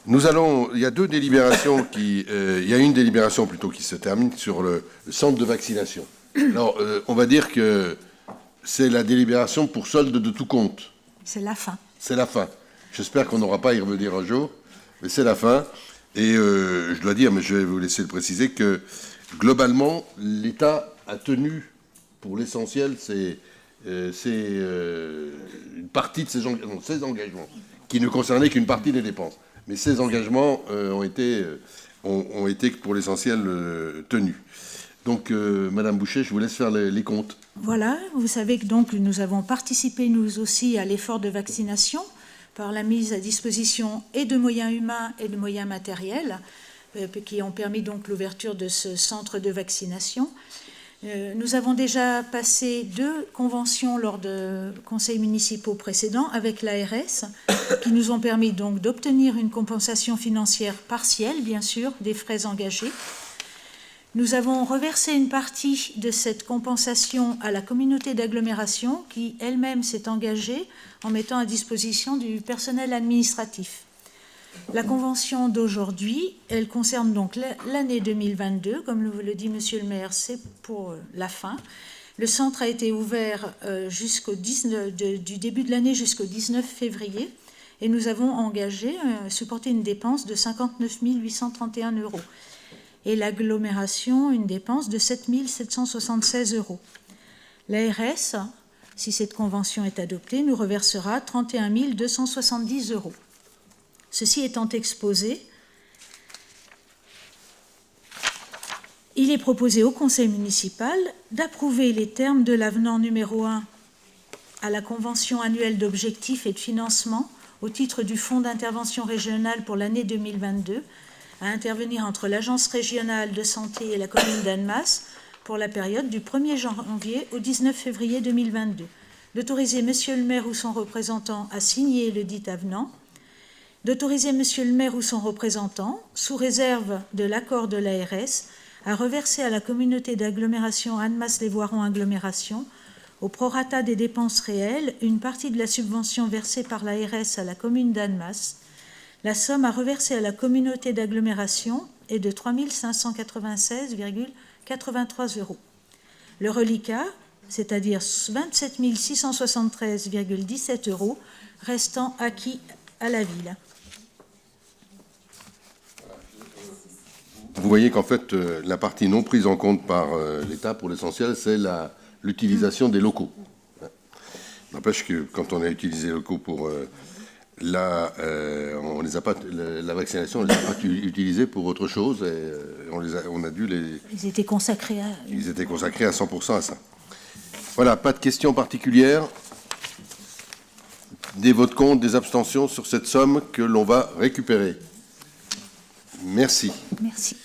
Il y a deux délibérations il y a une délibération plutôt qui se termine sur le centre de vaccination. Alors, on va dire que c'est la délibération pour solde de tout compte. C'est la fin. C'est la fin. J'espère qu'on n'aura pas à y revenir un jour, mais c'est la fin. Et je dois dire, mais je vais vous laisser le préciser, que globalement, l'État a tenu, pour l'essentiel, c'est une partie de ses engagements, qui ne concernaient qu'une partie des dépenses. Mais ces engagements ont été pour l'essentiel tenus. Donc, Madame Boucher, je vous laisse faire les comptes. Voilà, vous savez que donc nous avons participé nous aussi à l'effort de vaccination par la mise à disposition et de moyens humains et de moyens matériels qui ont permis donc l'ouverture de ce centre de vaccination. Nous avons déjà passé 2 conventions lors de conseils municipaux précédents avec l'ARS qui nous ont permis donc d'obtenir une compensation financière partielle, bien sûr, des frais engagés. Nous avons reversé une partie de cette compensation à la communauté d'agglomération qui elle-même s'est engagée en mettant à disposition du personnel administratif. La convention d'aujourd'hui, elle concerne donc l'année 2022, comme le dit Monsieur le maire, c'est pour la fin. Le centre a été ouvert du début de l'année jusqu'au 19 février et nous avons supporté une dépense de 59 831 €. Et l'agglomération, une dépense de 7 776 €. L'ARS, si cette convention est adoptée, nous reversera 31 270 €. Ceci étant exposé, il est proposé au Conseil municipal d'approuver les termes de l'avenant numéro 1 à la Convention annuelle d'objectifs et de financement au titre du Fonds d'intervention régionale pour l'année 2022 à intervenir entre l'Agence régionale de santé et la commune d'Annemasse pour la période du 1er janvier au 19 février 2022. D'autoriser Monsieur le maire ou son représentant à signer le dit avenant, d'autoriser Monsieur le maire ou son représentant, sous réserve de l'accord de l'ARS, à reverser à la communauté d'agglomération Annemasse-les-Voirons Agglomération, au prorata des dépenses réelles, une partie de la subvention versée par l'ARS à la commune d'Annemasse. La somme à reverser à la communauté d'agglomération est de 3 596,83 €. Le reliquat, c'est-à-dire 27 673,17 € restant acquis à la ville. Vous voyez qu'en fait, la partie non prise en compte par l'État, pour l'essentiel, c'est l'utilisation des locaux. N'empêche que quand on a utilisé les locaux pour la vaccination, on ne les a pas utilisés pour autre chose. Et on a dû les... Ils étaient consacrés à... Ils étaient consacrés à 100% à ça. Voilà, pas de questions particulières. Des votes contre, des abstentions sur cette somme que l'on va récupérer. Merci. Merci.